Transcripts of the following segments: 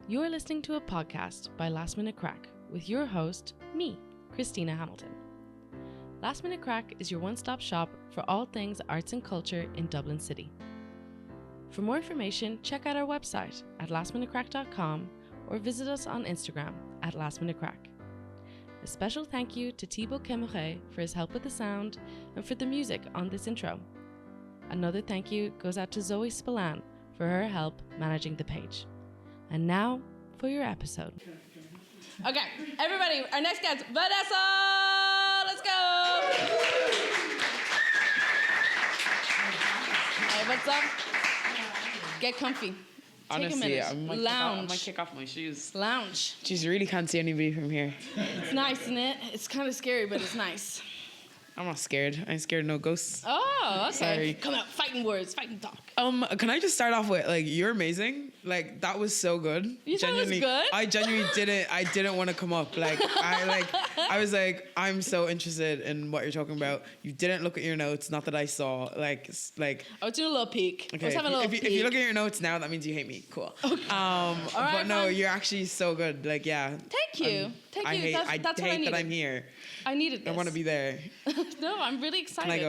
You're listening to a podcast by Last Minute Crack with your host, me, Christina Hamilton. Last Minute Crack is your one-stop shop for all things arts and culture in Dublin City. For more information, check out our website at lastminutecrack.com or visit us on Instagram at lastminutecrack. A special thank you to Thibaut Kemere for his help with the sound and for the music on this intro. Another thank you goes out to Zoe Spillane for her help managing the page. And now for your episode. Okay, everybody, our next guest, Vanessa! Let's go! Hey, what's up? Get comfy. Honestly, take a minute. Lounge. I might kick off my shoes. Lounge. Jeez, you really can't see anybody from here. It's nice, isn't it? It's kind of scary, but it's nice. I'm not scared. I ain't scared of no ghosts. Oh, okay. Sorry. Come out, fighting words, fighting talk. Can I just start off with, you're amazing. That was so good. You thought it was good? I genuinely didn't want to come up. I was like, I'm so interested in what you're talking about. You didn't look at your notes, not that I saw. I was doing a little peek. Okay, I was having a little peek. If you look at your notes now, that means you hate me. Cool. Okay. All right, but no, fine. you're actually so good. Yeah. Thank you. Thank I you. hate, That's I what I hate needed. that I'm here. I needed this. I want to be there. No, I'm really excited.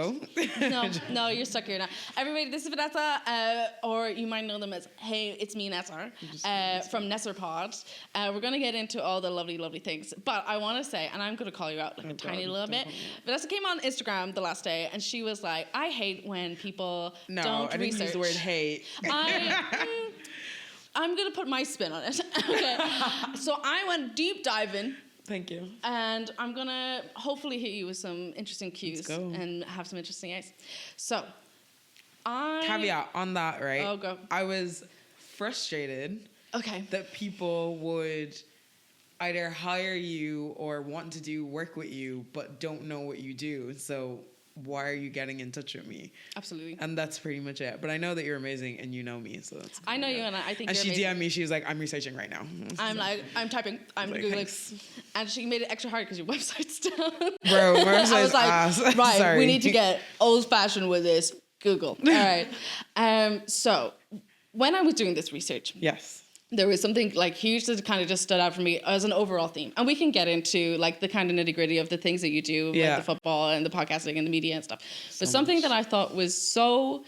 Can I go? No, you're stuck here now. Everybody, this is Vanessa, or you might know them as, hey, it's me, Nesser, from Nesser Pod. We're going to get into all the lovely, lovely things. But I want to say, and I'm going to call you out a tiny little bit. Vanessa came on Instagram the last day, and she was like, I hate when people don't I didn't research. use the word hate. I'm going to put my spin on it. Okay. So I went deep diving. Thank you. And I'm going to hopefully hit you with some interesting cues and have some interesting A's. So, Caveat on that, right? Oh, go. I was frustrated that people would either hire you or want to do work with you, but don't know what you do. So why are you getting in touch with me? Absolutely. And that's pretty much it. But I know that you're amazing and you know me, so that's cool. I know you and I think and you're she amazing. DM'd me, she was like, I'm researching right now. I'm typing, I'm like, Googling. thanks. And she made it extra hard because your website's down. Bro, my website's I was like, ass. right, Sorry. we need to get old-fashioned with this. Google. All right. So when I was doing this research, Yes. there was something huge that kind of just stood out for me as an overall theme. And we can get into the kind of nitty gritty of the things that you do, like the football and the podcasting and the media and stuff. But something that I thought was so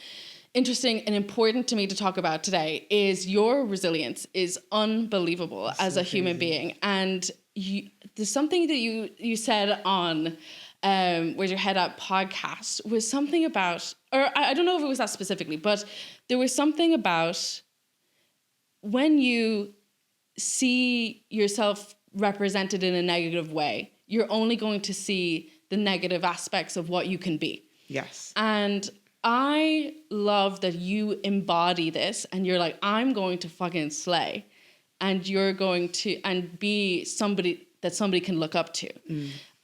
interesting and important to me to talk about today is your resilience is unbelievable as a human being. And there's something that you said on Where's Your Head At podcast was something about, or I don't know if it was that specifically, but there was something about when you see yourself represented in a negative way, you're only going to see the negative aspects of what you can be. Yes. And I love that you embody this and you're like, I'm going to fucking slay. And you're going to, and be somebody that somebody can look up to.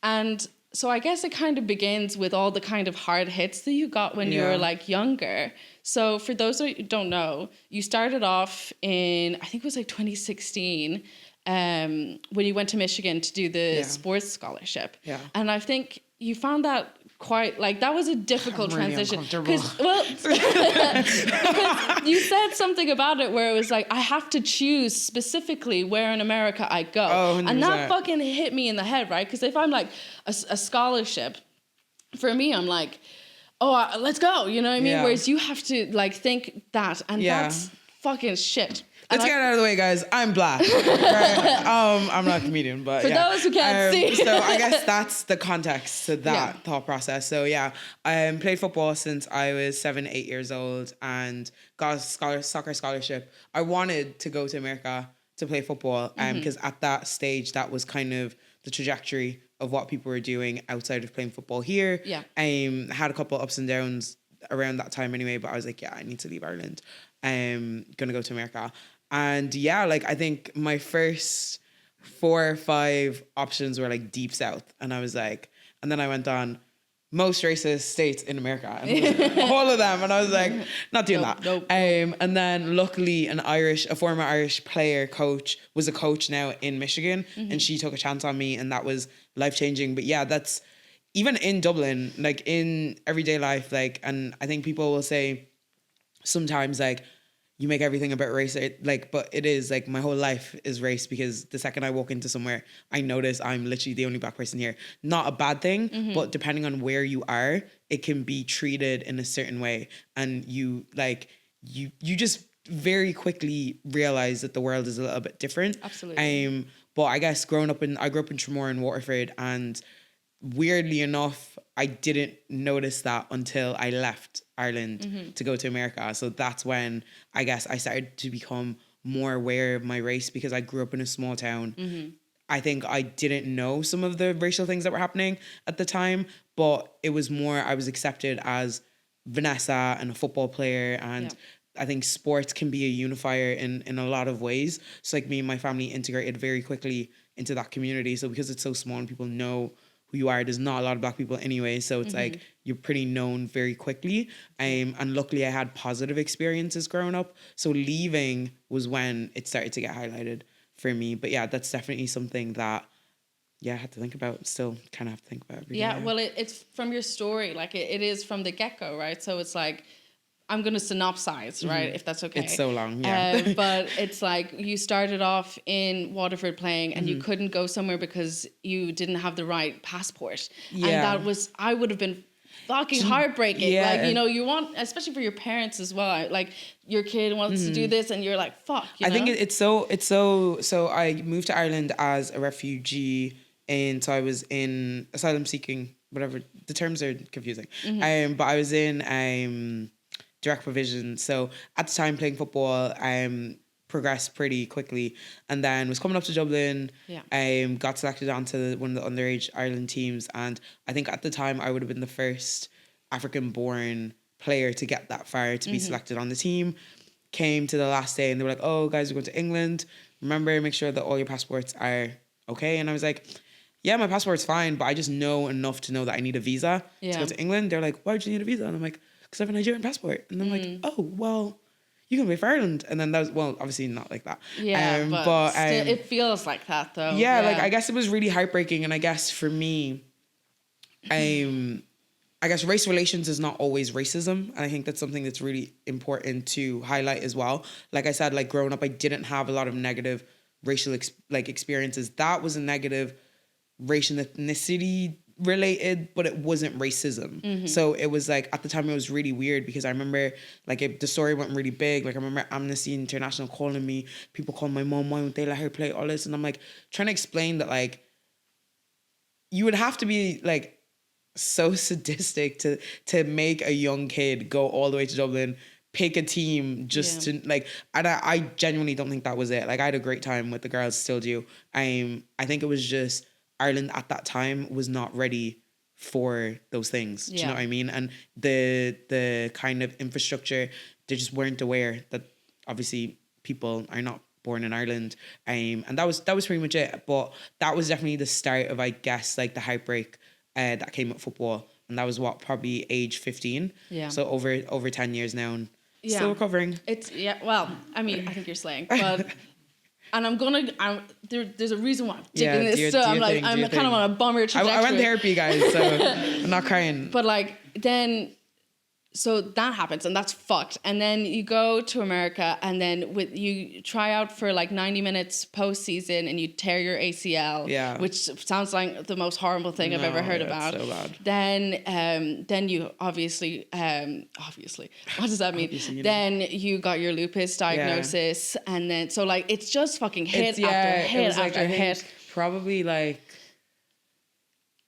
And so I guess it kind of begins with all the kind of hard hits that you got when you were younger. So for those who don't know, you started off in, I think it was 2016, when you went to Michigan to do the sports scholarship. Yeah. And I think you found that quite, that was a difficult transition. Because you said something about it where it was I have to choose specifically where in America I go. Oh, 100%. And that fucking hit me in the head, right? Because if I'm a scholarship, for me, I'm let's go, you know what I mean? Yeah. Whereas you have to think that, and that's fucking shit. Let's get it out of the way, guys. I'm black. Right? I'm not a comedian, but for those who can't see. So I guess that's the context to that thought process. So I played football since I was 7-8 years old and got a soccer scholarship. I wanted to go to America to play football because at that stage, that was kind of the trajectory of what people were doing outside of playing football here. Yeah. I had a couple of ups and downs around that time anyway, but I was like, I need to leave Ireland. I'm going to go to America. And I think my first 4 or 5 options were deep south. And I was and then I went on most racist states in America. And all of them. And I was not doing that. Nope. And then luckily a former Irish player coach was a coach now in Michigan. And she took a chance on me and that was life-changing. But that's even in Dublin, in everyday life, and I think people will say sometimes you make everything about race. But it is like my whole life is race, because the second I walk into somewhere, I notice I'm literally the only Black person here. Not a bad thing, but depending on where you are, it can be treated in a certain way, and you just very quickly realize that the world is a little bit different. Absolutely. But I guess I grew up in Tramore in Waterford, and weirdly enough, I didn't notice that until I left Ireland to go to America. So that's when I guess I started to become more aware of my race, because I grew up in a small town. I think I didn't know some of the racial things that were happening at the time, but it was more, I was accepted as Vanessa and a football player, and I think sports can be a unifier in a lot of ways. So like me and my family integrated very quickly into that community. So because it's so small and people know who you are, there's not a lot of Black people anyway. So it's like you're pretty known very quickly. And luckily I had positive experiences growing up. So leaving was when it started to get highlighted for me. But yeah, that's definitely something that I had to think about. Still kind of have to think about every day. Well, it's from your story. Like it is from the get-go, right? So it's like, I'm going to synopsize, right? If that's okay. It's so long, yeah. But it's like you started off in Waterford playing and you couldn't go somewhere because you didn't have the right passport. Yeah. And that was, I would have been fucking heartbreaking. Yeah. Like, you know, you want, especially for your parents as well. Like your kid wants to do this and you're like, fuck, you know? I think it's so I moved to Ireland as a refugee, and so I was in asylum seeking, whatever, the terms are confusing. But I was in direct provision. So at the time playing football, progressed pretty quickly, and then was coming up to Dublin. Got selected onto one of the underage Ireland teams, and I think at the time I would have been the first African-born player to get that far to be selected on the team. Came to the last day and they were like, "Oh, guys, we're going to England. Remember, make sure that all your passports are okay." And I was like, "Yeah, my passport's fine, but I just know enough to know that I need a visa to go to England." They're like, "Why do you need a visa?" And I'm like, "Because I have a Nigerian passport." And I'm like, "Oh, well, you can play for Ireland." And then that was, well, obviously not like that. Yeah, but still, it feels like that though. Yeah, like I guess it was really heartbreaking. And I guess for me, I guess race relations is not always racism. And I think that's something that's really important to highlight as well. Like I said, like growing up, I didn't have a lot of negative racial experiences. That was a negative racial ethnicity related, but it wasn't racism. So it was like, at the time it was really weird, because I remember like the story went really big. Like I remember Amnesty International calling me, people calling my mom, why won't they let her play, all this. And I'm like trying to explain that like you would have to be like so sadistic to make a young kid go all the way to Dublin, pick a team just to like, and I genuinely don't think that was it. Like I had a great time with the girls, still do. I think it was just Ireland at that time was not ready for those things. Do you know what I mean? And the kind of infrastructure, they just weren't aware that obviously people are not born in Ireland. And that was pretty much it. But that was definitely the start of, I guess, like the heartbreak that came with football. And that was probably age 15. Yeah. So over 10 years now, and still recovering. Well, I mean, I think you're slaying, but and there's a reason why I'm digging this. So I'm like, I'm kind of on a bummer trajectory. I went therapy, guys, so I'm not crying. But like then, so that happens and that's fucked. And then you go to America and then you try out for like 90 minutes postseason and you tear your ACL. Yeah. Which sounds like the most horrible thing I've ever heard about. It's so bad. Then you obviously, what does that mean? Then you got your lupus diagnosis and then, so like, it's just fucking hit after hit after hit. Probably like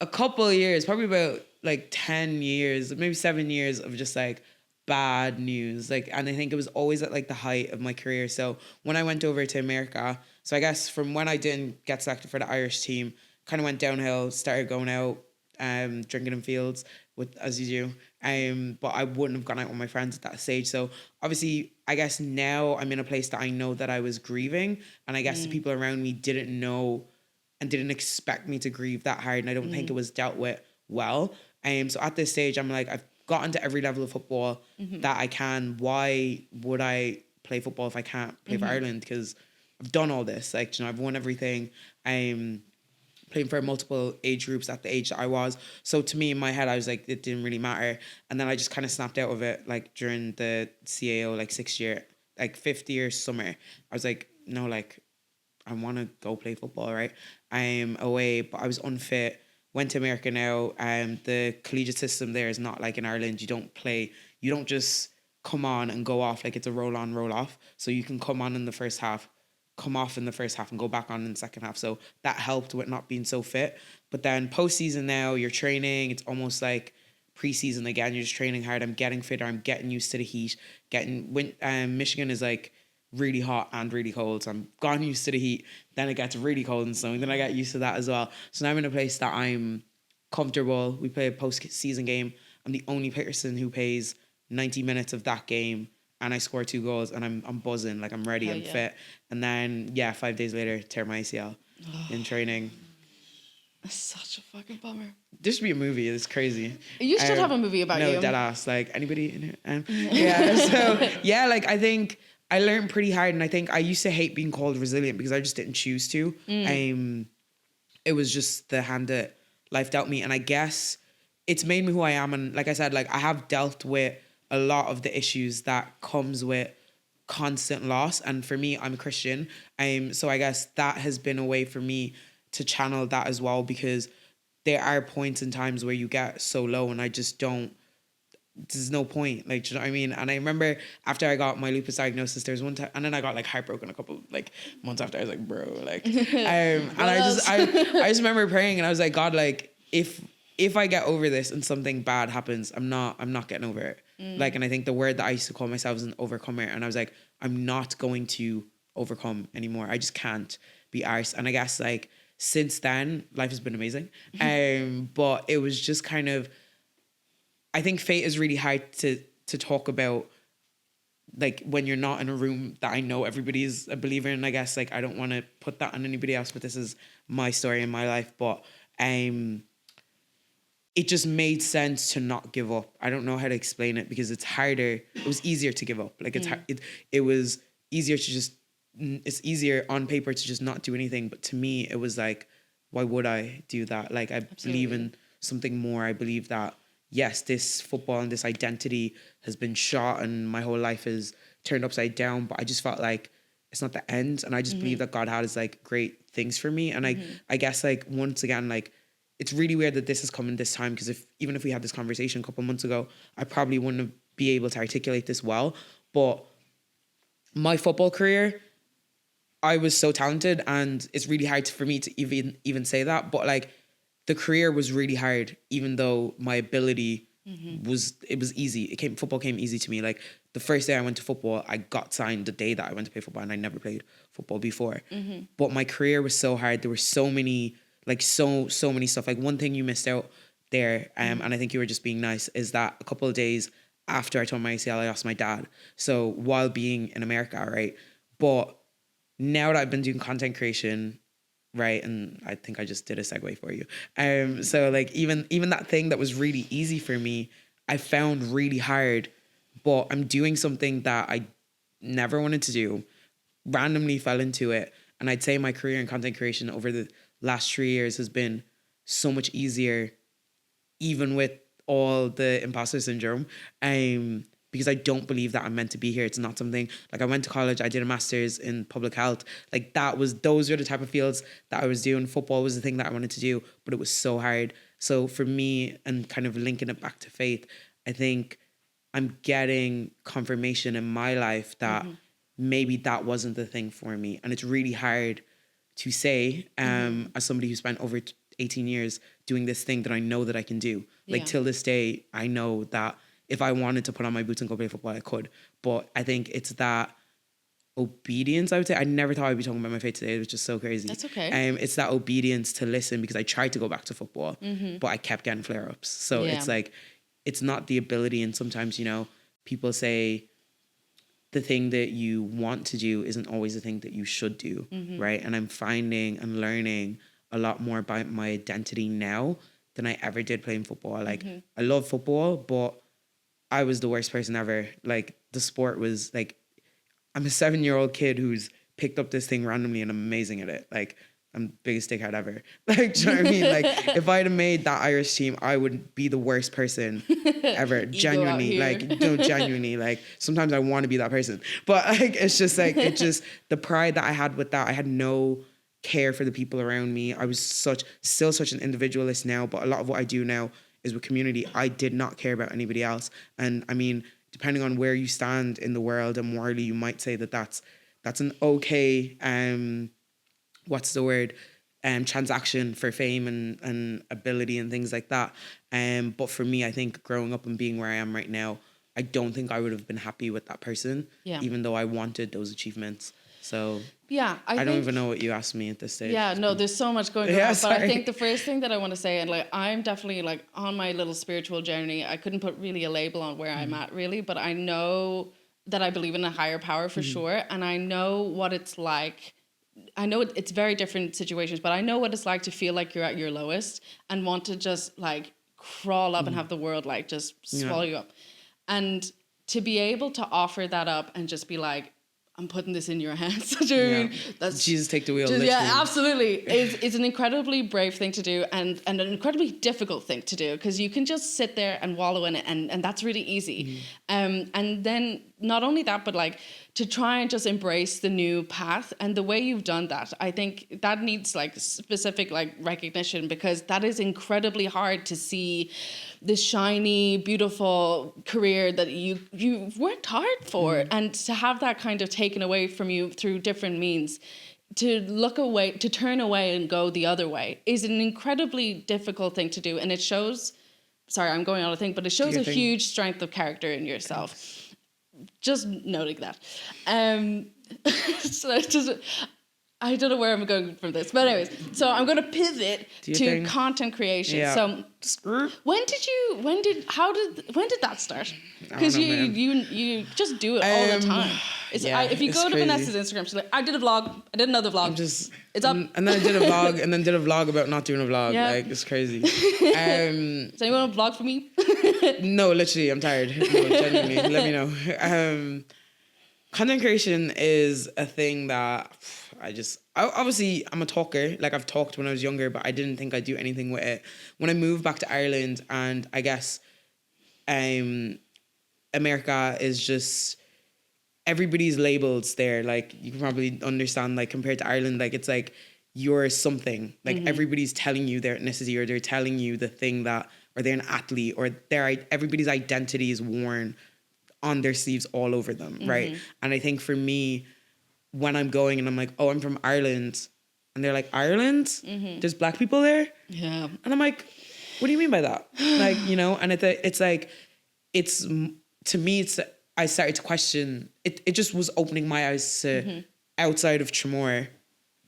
a couple of years, probably about like 10 years, maybe 7 years of just like bad news. Like, and I think it was always at like the height of my career. So when I went over to America, so I guess from when I didn't get selected for the Irish team, kind of went downhill, started going out, drinking in fields as you do. But I wouldn't have gone out with my friends at that stage. So obviously, I guess now I'm in a place that I know that I was grieving, and I guess the people around me didn't know and didn't expect me to grieve that hard. And I don't think it was dealt with well. So at this stage, I'm like, I've gotten to every level of football that I can. Why would I play football if I can't play for Ireland? Because I've done all this. Like, you know, I've won everything. I'm playing for multiple age groups at the age that I was. So to me, in my head, I was like, it didn't really matter. And then I just kind of snapped out of it, like during the CAO, like 6th year like fifth year summer, I was like, no, like, I want to go play football, right? I'm away, but I was unfit. Went to America now. The collegiate system there is not like in Ireland. You don't just come on and go off. Like, it's a roll on, roll off. So you can come on in the first half, come off in the first half, and go back on in the second half. So that helped with not being so fit. But then postseason now, you're training. It's almost like preseason again. You're just training hard. I'm getting fitter. I'm getting used to the heat. Michigan is like really hot and really cold, so I'm gone used to the heat. Then it gets really cold and snowing, then I get used to that as well. So now I'm in a place that I'm comfortable. We play a post-season game. I'm the only person who plays 90 minutes of that game, and I score 2 goals, and I'm buzzing, like, I'm ready, I'm fit. And then 5 days later, tear my ACL in training. That's such a fucking bummer. There should be a movie. It's crazy. You should have a movie about you. No, dead ass. Like, anybody in here? So like, I think I learned pretty hard, and I think I used to hate being called resilient because I just didn't choose to. It was just the hand that life dealt me, and I guess it's made me who I am. And like I said, like, I have dealt with a lot of the issues that comes with constant loss. And for me, I'm a Christian. So I guess that has been a way for me to channel that as well, because there are points and times where you get so low, and I just don't. There's no point, like, do you know what I mean? And I remember after I got my lupus diagnosis, there's one time, and then I got like heartbroken a couple like months after. I was like, bro, like, and I just remember praying, and I was like, God, like, if I get over this and something bad happens, I'm not getting over it. Like, and I think the word that I used to call myself is an overcomer, and I was like, I'm not going to overcome anymore. I just can't be arsed. And I guess, like, since then, life has been amazing. But it was just kind of, I think fate is really hard to talk about, like, when you're not in a room that I know everybody's a believer in. I guess, like, I don't want to put that on anybody else, but this is my story in my life. But it just made sense to not give up. I don't know how to explain it, because it's harder. It was easier to give up. Like, it was easier to just, it's easier on paper to just not do anything. But to me, it was like, why would I do that? Like, I believe in something more. I believe that, yes, this football and this identity has been shot and my whole life is turned upside down, but I just felt like it's not the end. And I just believe that God has, like, great things for me. And I guess, like, once again, like, it's really weird that this is coming this time, because even if we had this conversation a couple of months ago, I probably wouldn't be able to articulate this well. But my football career, I was so talented, and it's really hard for me to even say that. But, like, the career was really hard, even though my ability was easy. Football came easy to me. Like, the first day I went to football, I got signed the day that I went to play football, and I never played football before. But my career was so hard. There were so many, like, so many stuff. Like, one thing you missed out there, and I think you were just being nice, is that a couple of days after I tore my ACL, I lost my dad. So while being in America, right? But now that I've been doing content creation, right, and I think I just did a segue for you. So, like, even that thing that was really easy for me, I found really hard. But I'm doing something that I never wanted to do, randomly fell into it. And I'd say my career in content creation over the last 3 years has been so much easier, even with all the imposter syndrome. Because I don't believe that I'm meant to be here. It's not something, like, I went to college, I did a master's in public health. Like, those were the type of fields that I was doing. Football was the thing that I wanted to do, but it was so hard. So for me, and kind of linking it back to faith, I think I'm getting confirmation in my life that maybe that wasn't the thing for me. And it's really hard to say, as somebody who spent over 18 years doing this thing that I know that I can do. Like, till this day, I know that if I wanted to put on my boots and go play football, I could. But I think it's that obedience, I would say. I never thought I'd be talking about my faith today. It was just so crazy. That's okay. It's that obedience to listen, because I tried to go back to football, but I kept getting flare-ups. So it's like, it's not the ability. And sometimes, you know, people say the thing that you want to do isn't always the thing that you should do, right? And I'm finding and learning a lot more about my identity now than I ever did playing football. Like, I love football, but I was the worst person ever. Like, the sport was like, I'm a 7-year-old kid who's picked up this thing randomly and I'm amazing at it. Like, I'm the biggest dickhead ever. Like, do you know what I mean? Like, if I'd have made that Irish team, I would be the worst person ever. Genuinely, like, no, genuinely, like, sometimes I want to be that person. But like, it's just like, the pride that I had with that, I had no care for the people around me. I was still such an individualist now, but a lot of what I do now is with community. I did not care about anybody else. And I mean, depending on where you stand in the world and morally, you might say that that's an okay, what's the word? Transaction for fame and ability and things like that. But for me, I think growing up and being where I am right now, I don't think I would have been happy with that person, even though I wanted those achievements. So yeah, I don't even know what you asked me at this stage. Yeah, no, there's so much going on. Yeah, but I think the first thing that I want to say, and like I'm definitely like on my little spiritual journey. I couldn't put really a label on where I'm at really, but I know that I believe in a higher power for sure, and I know what it's like. I know it's very different situations, but I know what it's like to feel like you're at your lowest and want to just like crawl up and have the world like just swallow you up. And to be able to offer that up and just be like, I'm putting this in your hands. Do you know what I mean? That's Jesus, take the wheel. yeah, absolutely. It's an incredibly brave thing to do and an incredibly difficult thing to do because you can just sit there and wallow in it and that's really easy. And then not only that, but like to try and just embrace the new path and the way you've done that, I think that needs like specific like recognition because that is incredibly hard to see this shiny, beautiful career that you've worked hard for and to have that kind of taken away from you through different means. To look away, to turn away and go the other way is an incredibly difficult thing to do. And it shows, sorry, I'm going on a thing, but it shows a huge strength of character in yourself. Just noting that. So I don't know where I'm going from this, but anyways, so I'm going to pivot to content creation. Yeah. So when did that start? Because you just do it all the time. If you go to Vanessa's Instagram, she's like, I did a vlog, I did another vlog. It's up. And then I did a vlog, and then did a vlog about not doing a vlog. Yeah. Like, it's crazy. Does anyone want to vlog for me? No, literally, I'm tired. No, genuinely, let me know. Content creation is a thing that obviously I'm a talker. Like, I've talked when I was younger, but I didn't think I'd do anything with it. When I moved back to Ireland, and I guess America is just, everybody's labels there. Like, you can probably understand, like, compared to Ireland, like, it's like you're something. Like, everybody's telling you their ethnicity, or they're telling you the thing that, or they're an athlete, or everybody's identity is worn on their sleeves all over them, right? And I think for me, when I'm going and I'm like, oh, I'm from Ireland, and they're like, Ireland? There's black people there? Yeah. And I'm like, what do you mean by that? Like, you know, and it's like, to me, I started to question, it just was opening my eyes to outside of Tramore,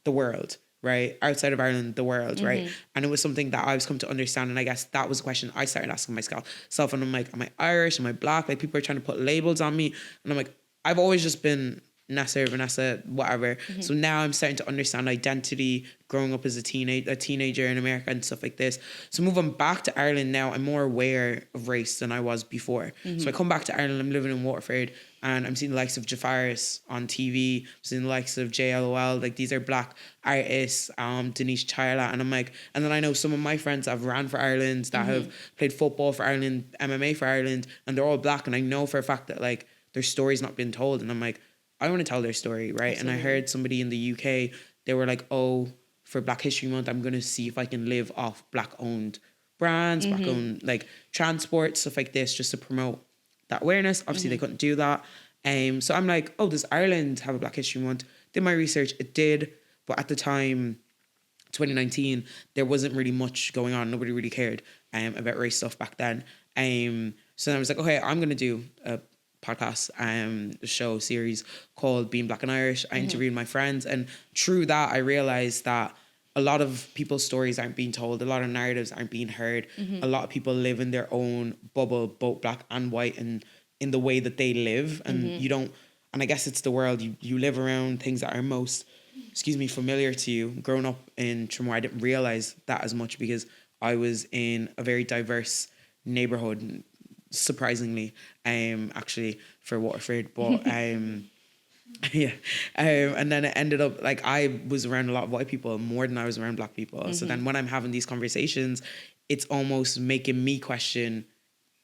the world, right? Outside of Ireland, the world, right? And it was something that I was come to understand. And I guess that was a question I started asking myself. And I'm like, am I Irish? Am I black? Like, people are trying to put labels on me. And I'm like, I've always just been Nesser, Vanessa, whatever. So now I'm starting to understand identity, growing up as a teenager in America and stuff like this. So moving back to Ireland now, I'm more aware of race than I was before. So I come back to Ireland, I'm living in Waterford, and I'm seeing the likes of Jafaris on TV, I'm seeing the likes of JLOL, like, these are black artists, Denise Chila, and I'm like, and then I know some of my friends that have ran for Ireland, that have played football for Ireland, MMA for Ireland, and they're all black, and I know for a fact that, like, their story's not been told, and I'm like, I want to tell their story, right? Absolutely. And I heard somebody in the UK, they were like, oh, for Black History Month, I'm going to see if I can live off black-owned brands, black-owned, like, transport, stuff like this, just to promote that awareness. Obviously, they couldn't do that. So I'm like, oh, does Ireland have a Black History Month? Did my research, it did. But at the time, 2019, there wasn't really much going on. Nobody really cared about race stuff back then. So then I was like, okay, I'm going to do a podcast, show series called Being Black and Irish. I interviewed my friends, and through that I realized that a lot of people's stories aren't being told, a lot of narratives aren't being heard. A lot of people live in their own bubble, both black and white, and in the way that they live, and you don't, and I guess it's the world, you live around things that are most familiar to you. Growing up in Tramore, I didn't realize that as much because I was in a very diverse neighborhood, surprisingly, actually, for Waterford. But Yeah. And then it ended up like I was around a lot of white people more than I was around black people. So then when I'm having these conversations, it's almost making me question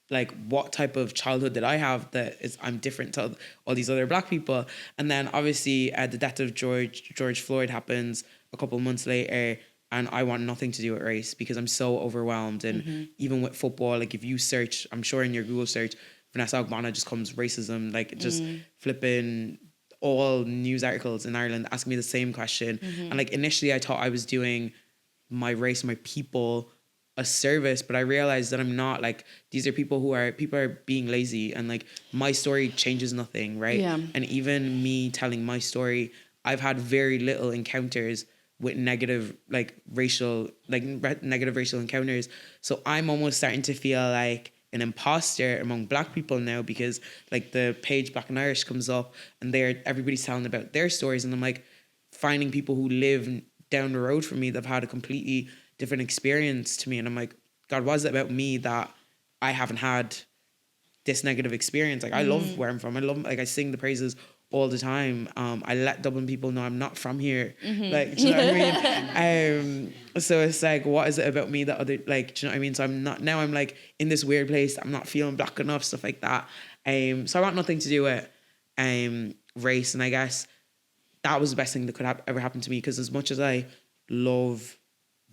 like what type of childhood did I have that is I'm different to all these other black people. And then obviously the death of George Floyd happens a couple of months later, and I want nothing to do with race because I'm so overwhelmed. And even with football, like if you search, I'm sure in your Google search, Vanessa Ogbonna just comes racism, like just flipping all news articles in Ireland asking me the same question. And like initially I thought I was doing my race, my people a service, but I realized that I'm not. Like these are people are being lazy, and like my story changes nothing, right? Yeah. And even me telling my story, I've had very little encounters with negative racial encounters. So I'm almost starting to feel like an imposter among black people now, because like the page Black and Irish comes up and everybody's telling about their stories, and I'm like finding people who live down the road from me that've had a completely different experience to me, and I'm like, God, what is it about me that I haven't had this negative experience? Like I love where I'm from. I love, like, I sing the praises all the time. I let Dublin people know I'm not from here. Like, do you know what I mean? So it's like, what is it about me that other, like, do you know what I mean? So I'm like in this weird place. I'm not feeling black enough, stuff like that. So I want nothing to do with race. And I guess that was the best thing that could ever happen to me, because as much as I love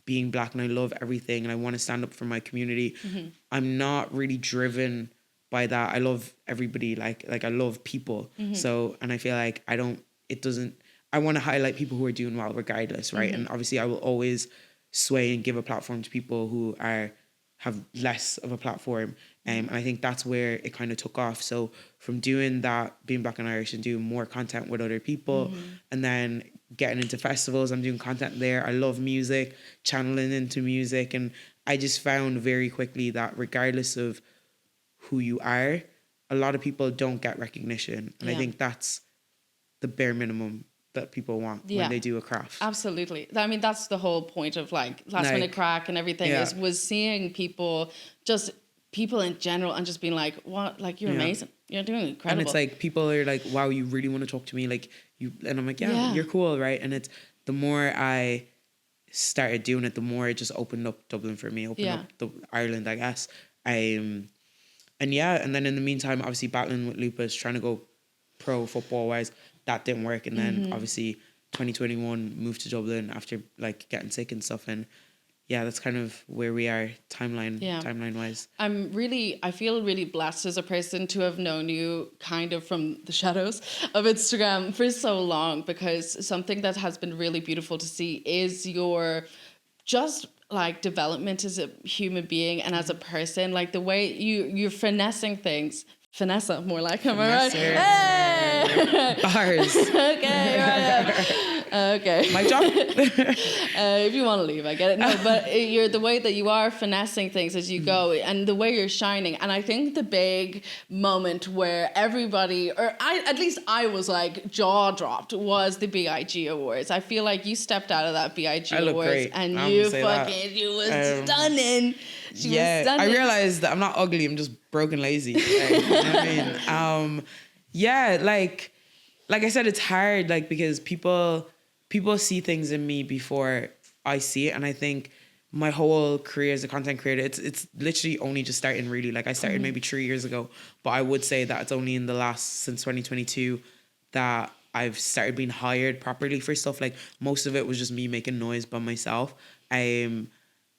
being black and I love everything and I want to stand up for my community, I'm not really driven by that. I love everybody, like I love people. So, and I feel like I want to highlight people who are doing well regardless, right? And obviously I will always sway and give a platform to people who have less of a platform. And I think that's where it kind of took off. So from doing that, being Black and Irish, and doing more content with other people, and then getting into festivals, I'm doing content there. I love music, channeling into music. And I just found very quickly that regardless of who you are, a lot of people don't get recognition. And I think that's the bare minimum that people want when they do a craft. Absolutely. I mean, that's the whole point of like Last Minute Crack and everything was seeing people in general and just being like, what, like, you're amazing. You're doing incredible. And it's like, people are like, wow, you really want to talk to me? Like you, and I'm like, yeah, you're cool. Right. And it's, the more I started doing it, the more it just opened up Dublin for me, opened up Ireland, I guess. And then in the meantime, obviously battling with lupus, trying to go pro football wise, that didn't work. And then obviously 2021 moved to Dublin after like getting sick and stuff. And yeah, that's kind of where we are timeline wise. I feel really blessed as a person to have known you kind of from the shadows of Instagram for so long, because something that has been really beautiful to see is your just like development as a human being and as a person, like the way you're finessing things. Vanessa, more like, am I right? Hey! Bars. Okay, right. Okay. My job. If you want to leave, I get it. No, but you're the way that you are finessing things as you go, and the way you're shining. And I think the big moment where everybody, or at least I was like jaw dropped, was the BIG Awards. I feel like you stepped out of that BIG Awards great. and you was stunning. She was stunning. I realized that I'm not ugly. I'm just broken lazy. Like, you know what I mean? Like I said, it's hard, like, because people see things in me before I see it. And I think my whole career as a content creator, it's literally only just starting, really. Like I started maybe 3 years ago, but I would say that it's only in the last, since 2022, that I've started being hired properly for stuff. Like most of it was just me making noise by myself. And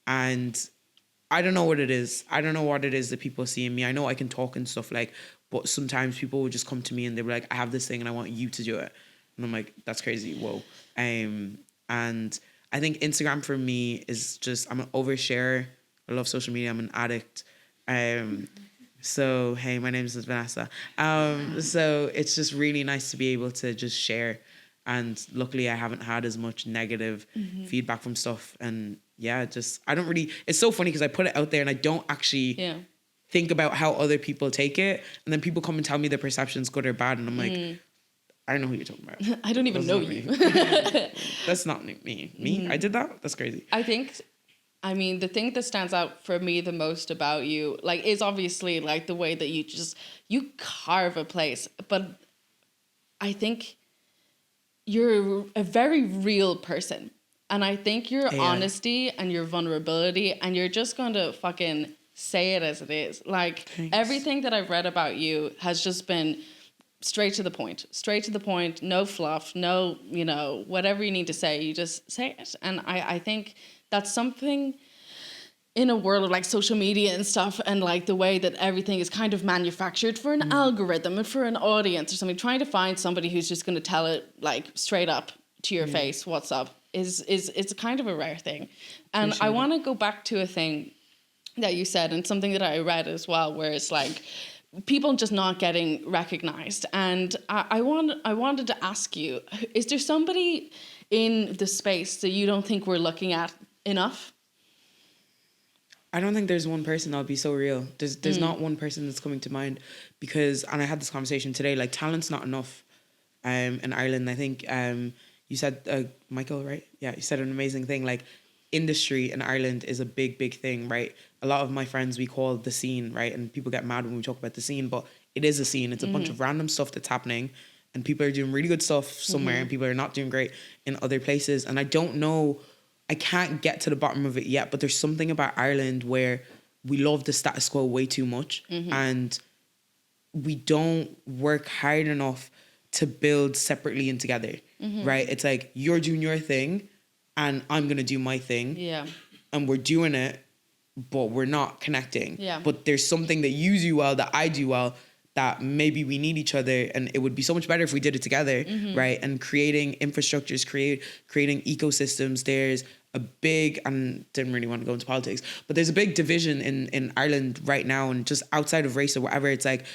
I don't know what it is. I don't know what it is that people see in me. I know I can talk and stuff, like, but sometimes people would just come to me and they were like, I have this thing and I want you to do it. And I'm like, that's crazy. Whoa. And I think Instagram for me is just, I'm an oversharer. I love social media. I'm an addict. So, hey, my name is Vanessa. So it's just really nice to be able to just share. And luckily I haven't had as much negative feedback from stuff. And yeah, I don't really, it's so funny because I put it out there and I don't actually think about how other people take it. And then people come and tell me their perception's good or bad. And I'm like, I don't know who you're talking about. I don't even know you. That's not me. Me? I did that? That's crazy. I mean, the thing that stands out for me the most about you, like, is obviously like the way that you carve a place. But I think you're a very real person. And I think your honesty and your vulnerability, and you're just going to fucking say it as it is. Like, everything that I've read about you has just been straight to the point, no fluff, no, you know, whatever you need to say, you just say it. And I think that's something in a world of like social media and stuff, and like the way that everything is kind of manufactured for an algorithm and for an audience or something, trying to find somebody who's just going to tell it like straight up to your face, what's up, is it's kind of a rare thing. And I want to go back to a thing that you said, and something that I read as well, where it's like people just not getting recognized. And I wanted to ask you, is there somebody in the space that you don't think we're looking at enough? I don't think there's one person. I'll be so real. There's not one person that's coming to mind, because, and I had this conversation today, like talent's not enough in Ireland. I think you said, Michael, right? Yeah, you said an amazing thing. Like, industry in Ireland is a big thing, right? A lot of my friends, we call the scene, right? And people get mad when we talk about the scene, but it is a scene. It's a bunch of random stuff that's happening, and people are doing really good stuff somewhere and people are not doing great in other places. And I don't know, I can't get to the bottom of it yet, but there's something about Ireland where we love the status quo way too much, and we don't work hard enough to build separately and together, right? It's like, you're doing your thing and I'm going to do my thing. Yeah. And we're doing it, but we're not connecting. Yeah. But there's something that you do well, that I do well, that maybe we need each other, and it would be so much better if we did it together, right? And creating infrastructures, creating ecosystems. There's a big, and didn't really want to go into politics, but there's a big division in Ireland right now, and just outside of race or whatever, it's like,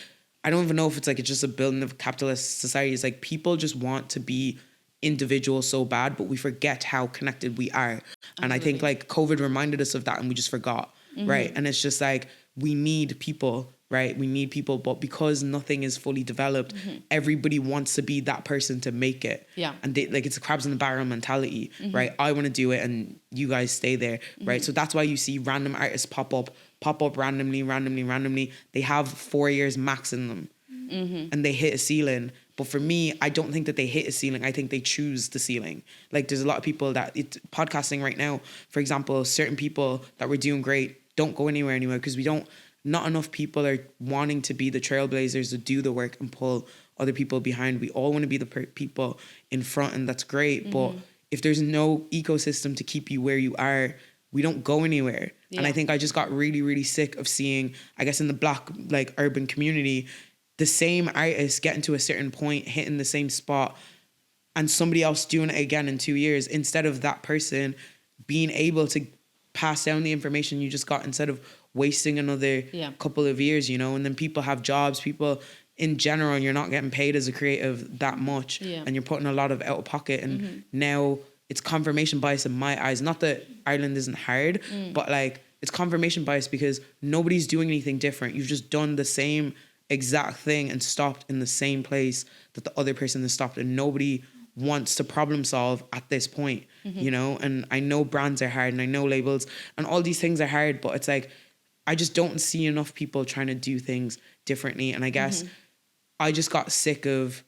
I don't even know if it's like, it's just a building of capitalist society. It's like, people just want to be individuals so bad, but we forget how connected we are. And I think like COVID reminded us of that, and we just forgot, right? And it's just like, we need people, right? We need people, but because nothing is fully developed, everybody wants to be that person to make it. Yeah. And they, like, it's a crabs in the barrel mentality, right? I want to do it and you guys stay there, right? So that's why you see random artists pop up randomly. They have 4 years max in them, and they hit a ceiling. But for me, I don't think that they hit a ceiling. I think they choose the ceiling. Like, there's a lot of people that, podcasting right now, for example, certain people that were doing great don't go anywhere because not enough people are wanting to be the trailblazers to do the work and pull other people behind. We all want to be the people in front, and that's great. But if there's no ecosystem to keep you where you are, we don't go anywhere. Yeah. And I think I just got really, really sick of seeing, I guess, in the Black, like, urban community, the same artists getting to a certain point, hitting the same spot, and somebody else doing it again in 2 years, instead of that person being able to pass down the information you just got, instead of wasting another couple of years, you know. And then people have jobs, people in general, you're not getting paid as a creative that much, and you're putting a lot of out of pocket. And now it's confirmation bias in my eyes. Not that Ireland isn't hard, but like, it's confirmation bias because nobody's doing anything different. You've just done the same exact thing and stopped in the same place that the other person has stopped, and nobody wants to problem solve at this point, you know. And I know brands are hard, and I know labels and all these things are hard, but it's like, I just don't see enough people trying to do things differently. And I guess I just got sick of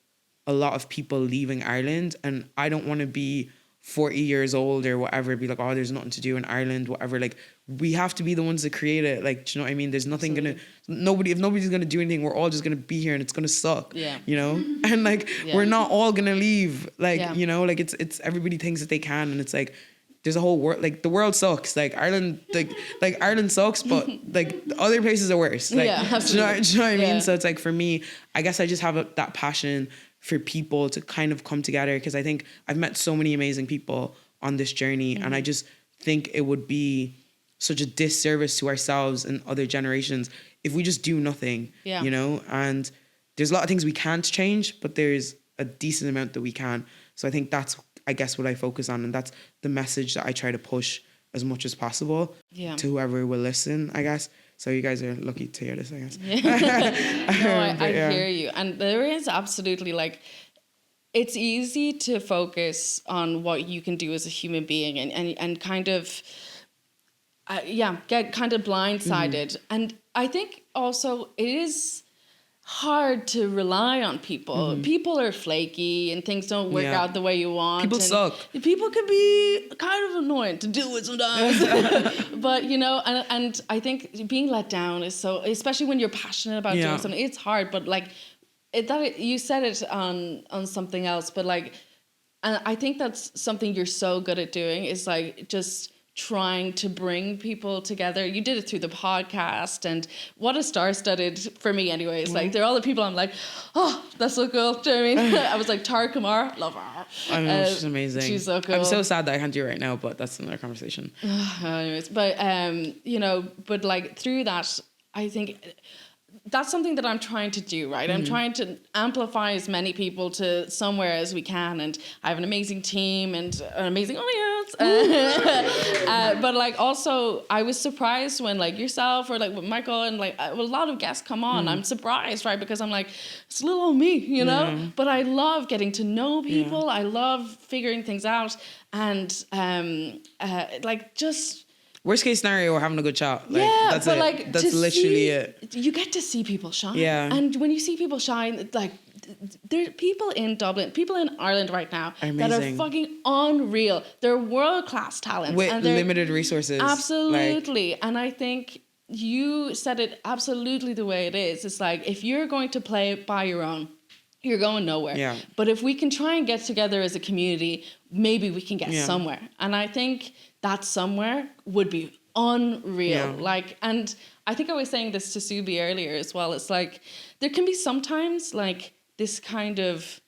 a lot of people leaving Ireland, and I don't want to be 40 years old or whatever, be like, oh, there's nothing to do in Ireland, whatever. Like, we have to be the ones that create it. Like, do you know what I mean? There's nothing if nobody's gonna do anything, we're all just gonna be here and it's gonna suck. Yeah. You know? And like, we're not all gonna leave. Like, you know, like, it's everybody thinks that they can, and it's like, there's a whole world, like, the world sucks. Like, Ireland, like Ireland sucks, but like, other places are worse. Like, do you know what I mean? So it's like, for me, I guess I just have that passion for people to kind of come together, because I think I've met so many amazing people on this journey, and I just think it would be such a disservice to ourselves and other generations if we just do nothing, you know. And there's a lot of things we can't change, but there's a decent amount that we can. So I think that's, I guess, what I focus on, and that's the message that I try to push as much as possible to whoever will listen, I guess. So you guys are lucky to hear this, I guess. No, I hear you. And there is absolutely, like, it's easy to focus on what you can do as a human being and kind of, get kind of blindsided. And I think also it is hard to rely on people. People are flaky and things don't work out the way you want. People suck. People can be kind of annoying to deal with sometimes. But, you know, and I think being let down is so, especially when you're passionate about doing something, it's hard. But like, you said it on something else, but like, and I think that's something you're so good at doing is like just trying to bring people together. You did it through the podcast, and what a star-studded, for me anyways, like they're all the people I'm like, oh, that's so cool. Do you know what I mean? I was like, Tara Kumar, love her. I know, she's amazing. She's so cool. I'm so sad that I can't do it right now, but that's another conversation. Anyways, but you know, but like through that, I think that's something that I'm trying to do, right? I'm trying to amplify as many people to somewhere as we can, and I have an amazing team and an amazing audience. But like also, I was surprised when like yourself or like with Michael and like a lot of guests come on. I'm surprised, right? Because I'm like, it's little old me, you know? But I love getting to know people. I love figuring things out, and like just... Worst case scenario, we're having a good chat. Like, that's but it. like That's literally it. You get to see people shine. Yeah. And when you see people shine, like there are people in Dublin, people in Ireland right now that are fucking unreal. They're world-class talents. With and limited resources. Absolutely. Like, and I think you said it absolutely the way it is. It's like, if you're going to play it by your own, you're going nowhere. Yeah. But if we can try and get together as a community, maybe we can get somewhere. And I think that somewhere would be unreal. Like, and I think I was saying this to Subi earlier as well. It's like, there can be sometimes like this kind of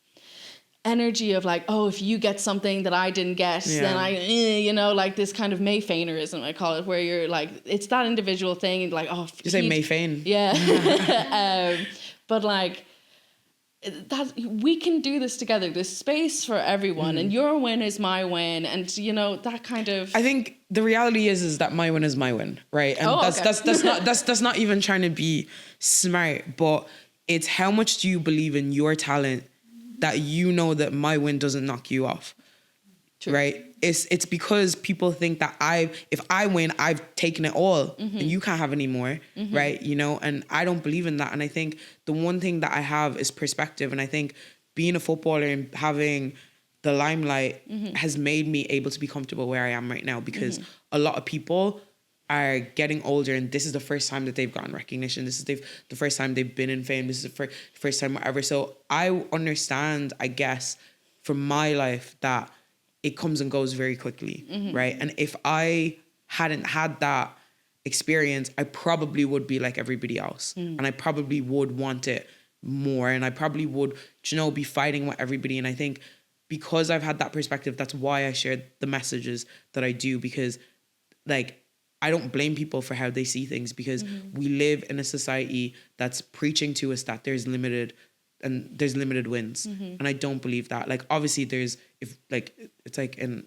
energy of like, oh, if you get something that I didn't get, then I, you know, like this kind of Mayfainerism, I call it, where you're like, it's that individual thing, and like, oh, you say Mayfain. Yeah. But like, that we can do this together. There's space for everyone, and your win is my win, and you know that kind of. I think the reality is that my win is my win, right? And that's not even trying to be smart, but it's how much do you believe in your talent that you know that my win doesn't knock you off. True. Right? It's because people think that if I win, I've taken it all and you can't have any more, right? You know, and I don't believe in that. And I think the one thing that I have is perspective. And I think being a footballer and having the limelight has made me able to be comfortable where I am right now, because a lot of people are getting older and this is the first time that they've gotten recognition. This is the first time they've been in fame. This is the first time whatever. So I understand, I guess, from my life that it comes and goes very quickly, right? And if I hadn't had that experience, I probably would be like everybody else. And I probably would want it more. And I probably would, you know, be fighting with everybody. And I think because I've had that perspective, that's why I shared the messages that I do, because like, I don't blame people for how they see things, because we live in a society that's preaching to us that there's limited wins. And I don't believe that. Like, obviously it's like in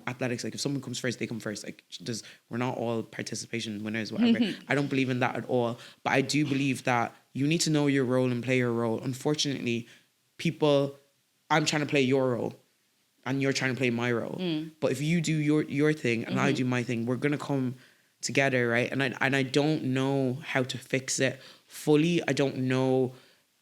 athletics, like if someone comes first, they come first. Like, we're not all participation winners, whatever. I don't believe in that at all. But I do believe that you need to know your role and play your role. Unfortunately, I'm trying to play your role and you're trying to play my role. But if you do your thing and I do my thing, we're going to come together, right? And I don't know how to fix it fully. I don't know,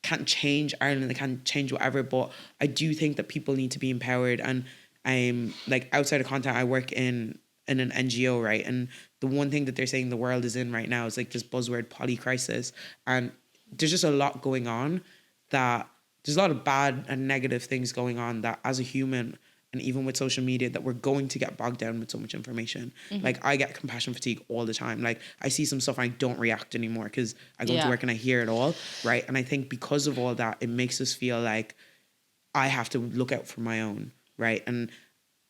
can't change Ireland, I can't change whatever, but I do think that people need to be empowered. And I'm like, outside of content, I work in an NGO, right? And the one thing that they're saying the world is in right now is like this buzzword polycrisis. And there's just a lot going on, that there's a lot of bad and negative things going on, that as a human, and even with social media, that we're going to get bogged down with so much information. Like, I get compassion fatigue all the time. Like, I see some stuff and I don't react anymore because I go to work and I hear it all, right? And I think because of all that, it makes us feel like I have to look out for my own, right? And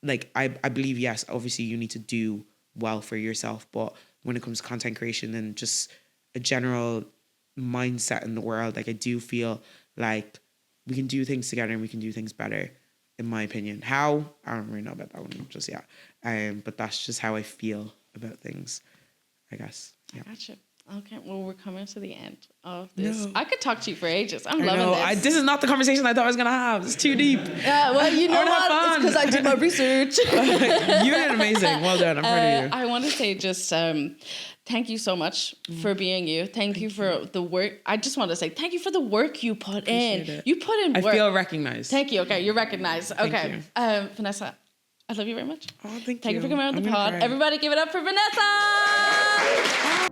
like, I believe, yes, obviously you need to do well for yourself, but when it comes to content creation and just a general mindset in the world, like, I do feel like we can do things together and we can do things better, in my opinion. How? I don't really know about that one just yet. But that's just how I feel about things, I guess. Yeah. I gotcha. Okay, well, we're coming to the end of this. No. I could talk to you for ages. I'm loving this. This is not the conversation I thought I was going to have. It's too deep. Yeah, well, you know what? It's because I did my research. You did amazing. Well done. I'm proud of you. I want to say just thank you so much for being you. Thank you for the work. I just want to say thank you for the work you put in. It. You put in work. I feel recognized. Thank you. Okay, you're recognized. Okay. Vanessa, I love you very much. Oh, thank you. Thank you for coming on the pod. Everybody give it up for Vanessa!